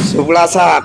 शुक्ला साहब,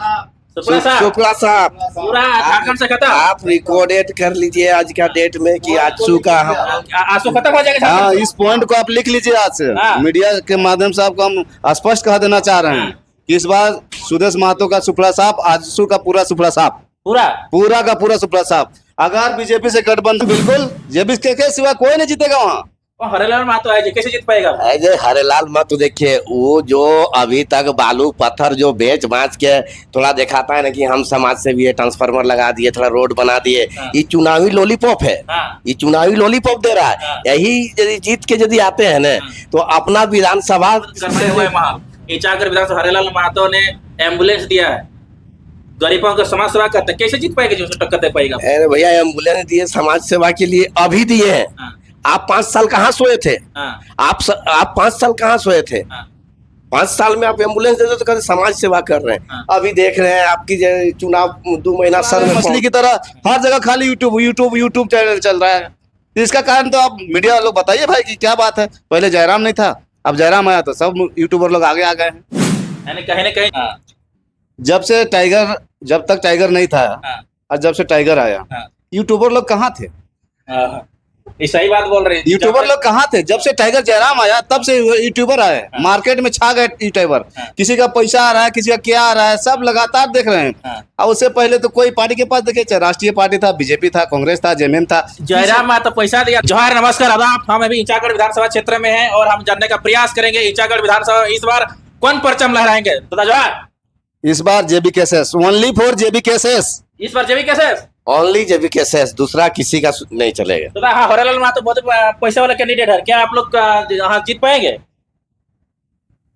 शुक्ला साहब शुक्ला साहब, पूरा झारखंड से खत्म। आप रिकॉर्डेड कर लीजिए आज का डेट में कि आजसू का हम आंसू खत्म हो जाएगा हाँ, झारखंड इस पॉइंट को आप लिख लीजिए आज से। हाँ। मीडिया के माध्यम से आपको हम स्पष्ट कह देना चाह रहे हैं कि इस बार सुदेश महतो का सुपड़ा साफ, आजसू का पूरा सुपड़ा साफ, पूरा। पूरा का पूरा सुपड़ा साफ। अगर बीजेपी से गठबंधन, बिल्कुल जेबी के सिवा कोई नहीं जीतेगा वहाँ। और हरेलाल महतो है जी, कैसे जीत पाएगा? अजय हरेलाल मत देखिए, वो जो अभी तक बालू पत्थर जो बेच बाच के थोड़ा दिखाता है ना कि हम समाज से भी ये ट्रांसफार्मर लगा दिए, थोड़ा रोड बना दिए, हाँ। ये चुनावी लॉलीपॉप है। हाँ। ये चुनावी लॉलीपॉप दे रहा है। हाँ। यही यदि जीत के यदि आते हैं ना तो अपना विधानसभा गरमाए हुए महल ईचागर विधानसभा हरेलाल महतो ने एम्बुलेंस दिया है, गरीबों का समाज सेवा करते, कैसे जीत पाएगा? जो टक्कर दे पाएगा? अरे भैया एम्बुलेंस दिए समाज सेवा के लिए, अभी दिए हैं। हाँ। आप 5 साल कहाँ सोए थे? हाँ। आप 5 साल कहाँ सोए थे? हाँ। 5 साल में आप एम्बुलेंस दे दो तो कहते समाज सेवा कर रहे हैं। हाँ। अभी देख रहे हैं आपकी चुनाव 2 महीना सर में मछली की तरह हर जगह खाली यूट्यूब चैनल चल रहा है। इसका कारण तो आप मीडिया लोग बताइए भाई कि क्या बात है। पहले जयराम नहीं था, अब जयराम आया तो सब यूट्यूबर लोग आगे आ गए हैं। यानी कहीं ना कहीं जब तक टाइगर नहीं था हाँ। और जब से टाइगर आया, हाँ। यूट्यूबर लोग कहाँ थे? ये सही बात बोल रहे हैं। यूट्यूबर लोग कहाँ थे? जब से टाइगर जयराम आया तब से यूट्यूबर आए, हाँ। मार्केट में छा गए यूट्यूबर। हाँ। किसी का पैसा आ रहा है, किसी का क्या आ रहा है, सब लगातार देख रहे हैं। हाँ। और उससे पहले तो कोई पार्टी के पास देखे, चाहे राष्ट्रीय पार्टी था, बीजेपी था, कांग्रेस था, जेएमएम था, जयराम महतो पैसा दिया। जोहार, नमस्कार, आदाब। हम अभी ईचागढ़ विधानसभा क्षेत्र में हैं और हम जानने का प्रयास करेंगे ईचागढ़ विधानसभा इस बार कौन परचम लहराएंगे। तो जोहार, इस बार JB KSS, only for JB KSS. इस बार जेबी कैसे? ओनली जेबी केसेस, दूसरा किसी का नहीं चलेगा। तो हाँ, हरेलाल महतो बहुत पैसा वाला कैंडिडेट है, क्या आप लोग हाँ जीत पाएंगे?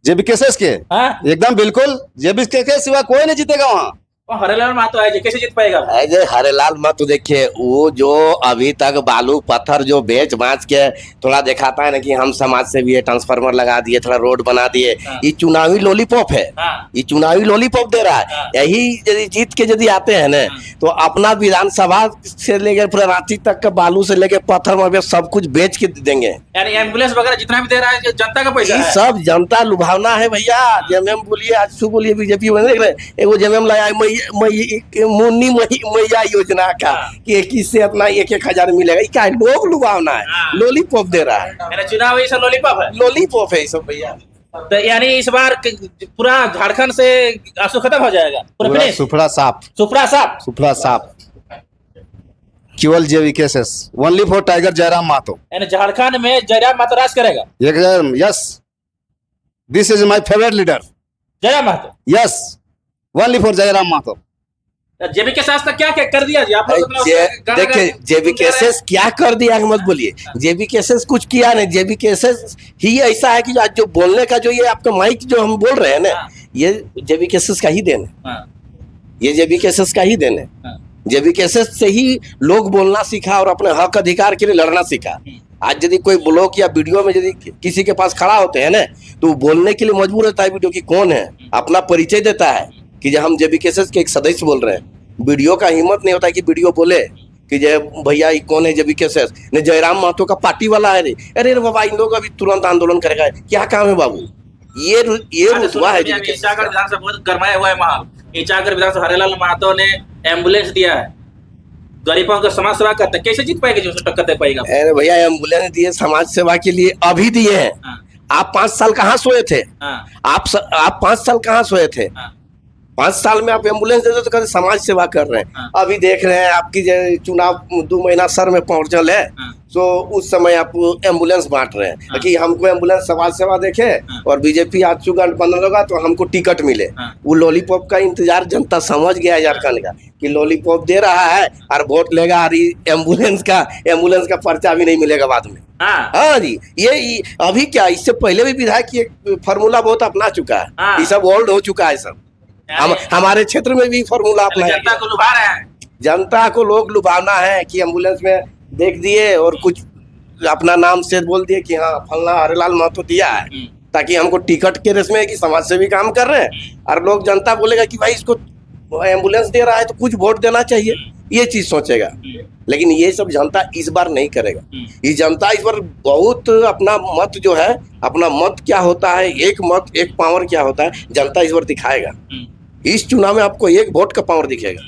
जेबी केसेस के हाँ, एकदम बिल्कुल, जेबी के सिवा कोई नहीं जीतेगा वहाँ। और हरेलाल महतो है जी, कैसे जीत पाएगा? अजय हरेलाल मत देखिए, वो जो अभी तक बालू पत्थर जो बेच बाच के थोड़ा दिखाता है ना कि हम समाज से भी ये ट्रांसफार्मर लगा दिए, थोड़ा रोड बना दिए, हाँ। ये चुनावी लॉलीपॉप है। हाँ। ये चुनावी लॉलीपॉप दे रहा है। हाँ। यही यदि जीत के यदि आते हैं ना हाँ। तो अपना विधानसभा से लेकर पूरा रांची तक का बालू से लेकर पत्थर वगैरह सब कुछ बेच के देंगे। यानी एम्बुलेंस वगैरह जितना भी दे रहा है ये जनता का पैसा ये है। सब जनता लुभावना है भैया। जेएमएम बोलिए, आजसू बोलिए, बीजेपी देख रहे हैं, एगो जेएमएम लाया मुन्नी मैया योजना का हाँ। कि 21 से अपना 1,000 मिलेगा। क्या है, लोग लुभावना है, हाँ। लॉलीपॉप दे रहा है। यानी चुनाव ऐसा लॉलीपॉप है। लॉलीपॉप है ये सब भैया। तो यानी इस बार पूरा झारखंड से आंसू खत्म हो जाएगा, पूरा पूरा फिनिश, सुपड़ा साफ, सुपड़ा साफ। सुपड़ा साफ, केवल JB KSS, only for tiger Jairam Mahato. यानी झारखंड में जयराम महतो राज करेगा। Yes, this is my favourite leader. Jairam Mahato, yes, only for Jairam Mahato. JB के साथ तक क्या क्या कर दिया जी आप लोग? अपना देखिए जेबी केसेस क्या कर दिया मत बोलिए। जेबी केसेस कुछ किया नहीं। जेबी केसेस ही ऐसा है कि आज जो बोलने का जो ये आपका माइक जो हम बोल रहे हैं ना, हाँ। ये जेबी केसेस का ही देन है। हाँ। ये जेबी केसेस का ही देन है। हाँ। जेबी केसेस से ही लोग बोलना सीखा और अपने हक अधिकार के लिए लड़ना सीखा। आज यदि कोई ब्लॉग या वीडियो में यदि किसी के पास खड़ा होते हैं ना तो वो बोलने के लिए मजबूर रहता है वीडियो की कौन है, अपना परिचय देता है कि जो हम जेबी केसेस के एक सदस्य बोल रहे हैं। वीडियो का हिम्मत नहीं होता कि वीडियो बोले कि जय भैया ये कौन है जेबी केसेस ने, जयराम महतो का पार्टी वाला है रे। अरे बाबा इन लोग अभी तुरंत आंदोलन करेगा, क्या काम है बाबू? ये रुतबा है जेबी केसेस ईचागढ़ का। विधानसभा बहुत गरमाया हुआ है महल। ईचागढ़ विधानसभा हरेलाल महतो ने एम्बुलेंस दिया है, गरीबों का समाज सेवा करते, कैसे जीत पाएगा? जो टक्कर दे पाएगा? अरे भैया एम्बुलेंस दिए समाज सेवा के लिए, अभी दिए हैं। हाँ। आप 5 साल कहाँ सोए थे? हाँ। आप 5 साल कहाँ सोए थे? हाँ। 5 साल में आप एम्बुलेंस दे दो तो कहते समाज सेवा कर रहे हैं। हाँ। अभी देख रहे हैं आपकी चुनाव 2 महीना सर में पहुंचल है। हाँ। तो उस समय आप एम्बुलेंस बांट रहे हैं हाँ। कि हमको एम्बुलेंस समाज सेवा देखे हाँ। और बीजेपी आजसू गठबंधन होगा तो हमको टिकट मिले। हाँ। वो लॉलीपॉप का इंतजार जनता समझ गया है झारखंड का कि लॉलीपॉप दे रहा है और वोट लेगा और एम्बुलेंस का पर्चा भी नहीं मिलेगा बाद में। हाँ। हाँ जी, ये अभी क्या, इससे पहले भी विधायक ये फार्मूला बहुत अपना चुका है। हाँ। ये सब ओल्ड हो चुका है सब। हमारे क्षेत्र में भी फार्मूला अपनाया जनता गया। को लुभा रहे हैं। जनता को लोग लुभावना है कि एम्बुलेंस में देख दिए और कुछ अपना नाम से बोल दिए कि हाँ फलना हरेलाल महतो दिया है, ताकि हमको टिकट के रेस में कि समाज सेवी काम कर रहे हैं और लोग जनता बोलेगा कि भाई इसको एम्बुलेंस दे रहा है तो कुछ वोट देना चाहिए, ये चीज सोचेगा। लेकिन ये सब जनता इस बार नहीं करेगा। ये जनता इस बार बहुत अपना मत जो है, अपना मत क्या होता है, एक मत एक पावर क्या होता है, जनता इस बार दिखाएगा। इस चुनाव में आपको एक वोट का पावर दिखेगा।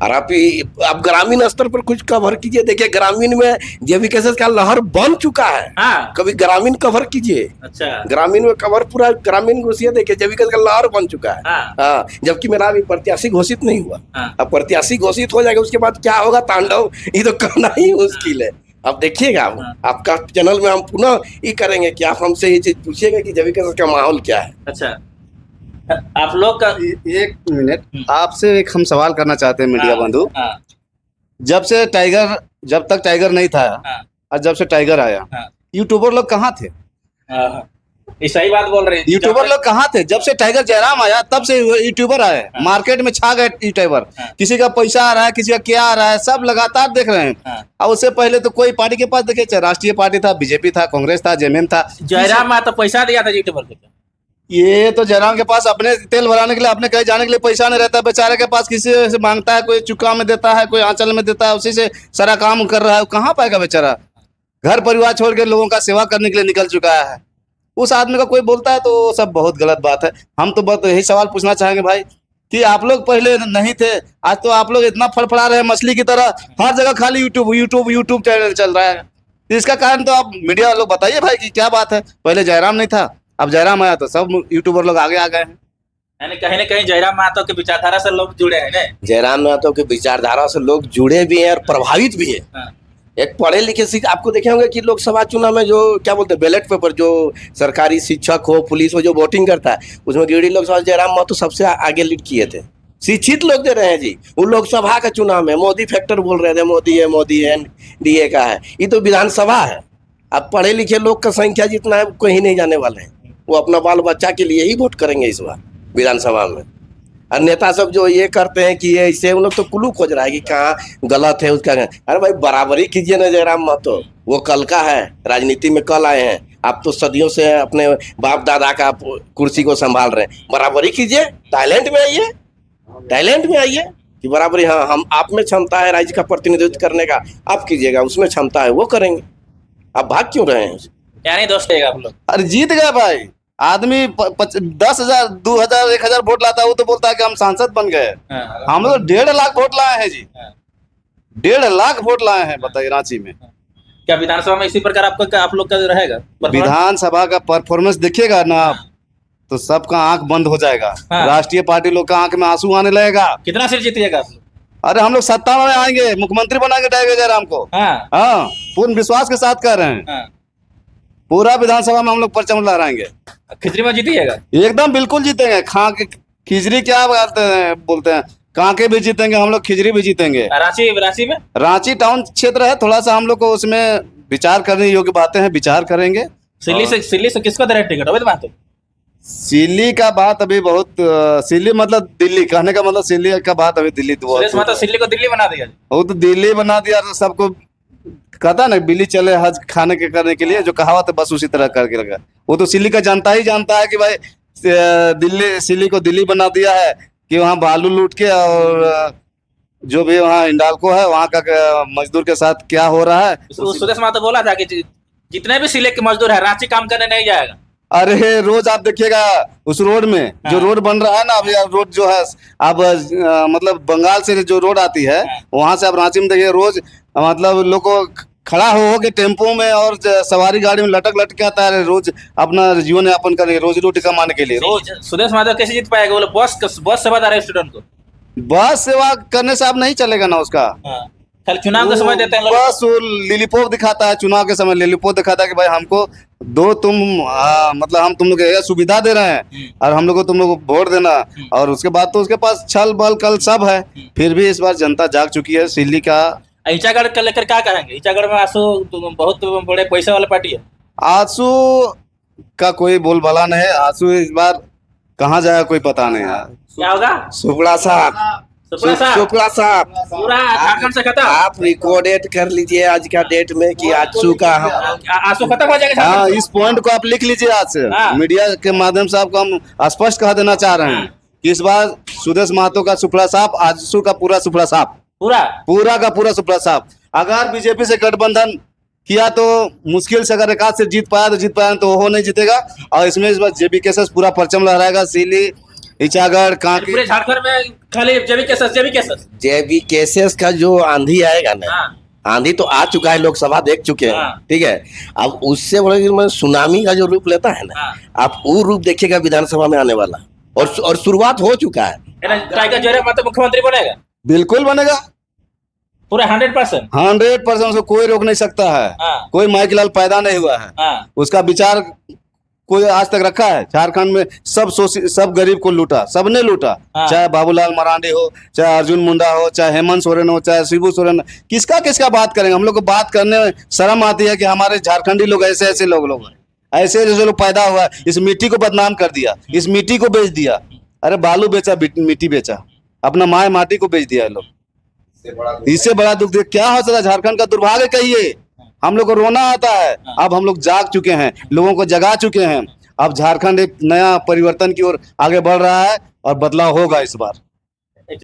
और आप ग्रामीण स्तर पर कुछ कवर कीजिए। देखिए ग्रामीण में जेबीकेएस का लहर बन चुका है। हाँ। कभी ग्रामीण कवर कीजिए। अच्छा। ग्रामीण में कवर पूरा ग्रामीण घोषित देखिए जेबीकेएस का लहर बन चुका है। हाँ। जबकि मेरा अभी प्रत्याशी घोषित नहीं हुआ। हाँ। अब प्रत्याशी घोषित हो जाएगा उसके बाद क्या होगा तांडव, ये तो कहना ही मुश्किल है। अब देखिएगा आपका चैनल में हम पुनः ये करेंगे कि आप हमसे ये चीज पूछिएगा कि जेबीकेएस का माहौल क्या है। अच्छा, आप लोग का एक मिनट, आपसे एक हम सवाल करना चाहते हैं मीडिया बंधु। हाँ। जब तक टाइगर नहीं था और जब से टाइगर आया, यूट्यूबर लोग कहाँ थे? ये सही बात बोल रहे हैं। यूट्यूबर लोग कहाँ थे? जब से टाइगर जयराम आया तब से यूट्यूबर आए, मार्केट में छा गए यूट्यूबर। किसी का पैसा आ रहा है, किसी का क्या आ रहा है, सब लगातार देख रहे हैं। और उससे पहले तो कोई पार्टी के पास देखे, चाहे राष्ट्रीय पार्टी था, बीजेपी था, कांग्रेस था, जेएमएम था। जयराम तो पैसा दिया था यूट्यूबर को। ये तो जयराम के पास अपने तेल भराने के लिए, अपने कहीं जाने के लिए पैसा नहीं रहता। बेचारे के पास किसी से मांगता है, कोई चुका में देता है, कोई आंचल में देता है, उसी से सारा काम कर रहा है। कहाँ पाएगा बेचारा? घर परिवार छोड़ के लोगों का सेवा करने के लिए निकल चुका है। उस आदमी का कोई बोलता है तो सब बहुत गलत बात है। हम तो बस यही सवाल पूछना चाहेंगे भाई कि आप लोग पहले नहीं थे, आज तो आप लोग इतना फड़फड़ा रहे हैं मछली की तरह। हर जगह खाली यूट्यूब चैनल चल रहा है। इसका कारण तो आप मीडिया लोग बताइए भाई कि क्या बात है। पहले जयराम नहीं था, अब जयराम आया तो सब यूट्यूबर लोग आगे आ गए हैं। यानी कहीं ना कहीं जयराम महतो के विचारधारा से लोग जुड़े हैं ना। जयराम महतो के विचारधारा से लोग जुड़े भी हैं और प्रभावित भी है। एक पढ़े लिखे आपको देखे होंगे कि लोकसभा चुनाव में जो क्या बोलते हैं बैलेट पेपर, जो सरकारी शिक्षक हो, पुलिस हो, जो वोटिंग करता है उसमें गिरिडीह लोकसभा जयराम महतो सबसे आगे लीड किए थे। शिक्षित लोग दे रहे हैं जी। वो लोकसभा का चुनाव में मोदी फैक्टर बोल रहे थे, मोदी है डीए का है। ये तो विधानसभा है। अब पढ़े लिखे लोग का संख्या जितना है कहीं नहीं जाने वाले हैं। वो अपना बाल बच्चा के लिए ही वोट करेंगे इस बार विधानसभा में। और नेता सब जो ये करते हैं कि ये ऐसे, उन लोग तो कुल्लू खोज रहा है कि कहाँ गलत है उसका। अरे भाई बराबरी कीजिए ना जयराम महतो, वो कल का है, राजनीति में कल आए हैं। आप तो सदियों से अपने बाप दादा का कुर्सी को संभाल रहे हैं। बराबरी कीजिए, टैलेंट में आइए कि बराबरी। हाँ, हम आप में क्षमता है राज्य का प्रतिनिधित्व करने का, आप कीजिएगा। उसमें क्षमता है वो करेंगे। आप भाग क्यों रहे हैं? यानी दोस्त आप लोग। अरे जीत गए भाई। आदमी 10,000, 2,000, 1,000 वोट लाता है, वो तो बोलता है कि हम सांसद बन गए। हम लोग 1.5 लाख वोट लाए हैं जी। 1.5 लाख वोट लाए हैं, बताइए रांची में। क्या विधानसभा में इसी प्रकार आप लोग का रहेगा? विधानसभा का परफॉर्मेंस देखिएगा ना तो सबका आंख बंद हो जाएगा। राष्ट्रीय पार्टी लोग का आंख में आंसू आने लगेगा। कितना सीट जीतिएगा आप लोग? अरे हम लोग सत्ता में आएंगे, मुख्यमंत्री बनाएंगे टाइगर जयराम को। हाँ, पूर्ण विश्वास के साथ कह रहे हैं। पूरा विधानसभा में हम लोग परचम लहराएंगे। खिचड़ी में जीतिएगा? एकदम बिल्कुल जीतेंगे। खिचड़ी क्या बोलते हैं, कांके भी जीतेंगे हम लोग, खिचड़ी भी जीतेंगे। रांची में? रांची टाउन क्षेत्र है, थोड़ा सा हम लोग को उसमें विचार करने योग्य बातें हैं, विचार करेंगे। सिल्ली से किसको दे रहे टिकट? अवैध महतो। सिल्ली का बात अभी बहुत, सिल्ली मतलब दिल्ली, कहने का मतलब सिल्ली का बात अभी दिल्ली तो सिल्ली को दिल्ली बना दिया। वो तो दिल्ली बना दिया, सबको कहता ना बिल्ली चले हज खाने के करने के लिए, जो कहावत है बस उसी तरह करके लगा। वो तो सिल्ली का जानता है कि भाई सिल्ली को दिल्ली बना दिया है कि वहाँ बालू लूट के और जो भी वहाँ हिंडाल्को है वहाँ का मजदूर के साथ क्या हो रहा है। सुदेश महतो बोला था कि जितने भी सिले के मजदूर है रांची काम करने नहीं जाएगा। अरे रोज आप देखिएगा उस रोड में जो रोड बन रहा है ना, अब यार रोड जो है अब मतलब बंगाल से जो रोड आती है वहां से आप रांची में देखिए रोज, मतलब लोग को खड़ा हो के टेम्पो में और सवारी गाड़ी में लटक के आता है रोज अपना जीवन यापन करने, रोजी रोटी कमाने के लिए। रोज सुदेश महतो कैसे जीत पाएगा? बोले बस सेवादार स्टूडेंट को बस सेवा करने से आप नहीं चलेगा ना उसका। कल चुनाव के समय देते हैं बस वो लिलीपोप दिखाता है, चुनाव के समय लिलीपोप दिखाता है कि भाई हमको दो तुम मतलब हम तुम लोग सुविधा दे रहे हैं और हम लोग को तुम लोग वोट देना। और उसके बाद तो उसके पास छल बल कल सब है। फिर भी इस बार जनता जाग चुकी है। सिल्ली का ईचागढ़ का लेकर क्या कहेंगे? ईचागढ़ में आंसू बहुत बड़े पैसे वाले पार्टी है। आंसू का कोई बोलबाला नहीं है। आंसू इस बार कहाँ जाएगा कोई पता नहीं है। क्या होगा? शुक्ला साहब पूरा झारखंड से खत्म। आप रिकॉर्डेड कर लीजिए आज का डेट में कि आंसू का आंसू खत्म हो जाएगा। हाँ, इस पॉइंट को आप लिख लीजिए आज से। मीडिया के माध्यम से आपको हम स्पष्ट कह देना चाह रहे हैं कि इस बार सुदेश महतो का सुपड़ा साफ, आंसू का पूरा सुपड़ा साफ, पूरा का पूरा सुपड़ा साफ। अगर बीजेपी से गठबंधन किया तो मुश्किल से, अगर एक आध से जीत पाया तो जीत पाया, तो वो नहीं जीतेगा। और इसमें इस बार जेबीकेएस पूरा परचम लहराएगा। सिल्ली ईचागढ़ कांकी पूरे झारखंड में खाली जेबी केसेस जेबी केसेस का जो आंधी आएगा ना, हाँ आंधी तो आ चुका है, लोकसभा देख चुके हैं, हाँ। ठीक है। अब उससे बड़ा कि सुनामी का जो रूप लेता है ना, हाँ। आप वो रूप देखिएगा विधानसभा में आने वाला, और शुरुआत हो चुका है। टाइगर जयराम मतलब मुख्यमंत्री बनेगा बिल्कुल बनेगा, पूरा 100%। 100% उसको कोई रोक नहीं सकता है। हाँ। कोई माइक लाल पैदा नहीं हुआ है, हाँ उसका विचार कोई आज तक रखा है? झारखंड में सब गरीब को लूटा, सबने लूटा। हाँ। चाहे बाबूलाल मरांडी हो, चाहे अर्जुन मुंडा हो, चाहे हेमंत सोरेन हो, चाहे शिबू सोरेन, किसका बात करेंगे? हम लोग को बात करने में शर्म आती है कि हमारे झारखंडी लोग ऐसे लोग हैं, ऐसे जैसे लोग पैदा हुआ, इस मिट्टी को बदनाम कर दिया, इस मिट्टी को बेच दिया। अरे बालू बेचा, मिट्टी बेचा, अपना माए माटी को बेच दिया है लोग। इससे बड़ा दुख क्या हो सकता है? झारखंड का दुर्भाग्य कहिए, हम लोग को रोना आता है। अब हम लोग जाग चुके हैं, लोगों को जगा चुके हैं। अब झारखंड एक नया परिवर्तन की ओर आगे बढ़ रहा है और बदलाव होगा इस बार।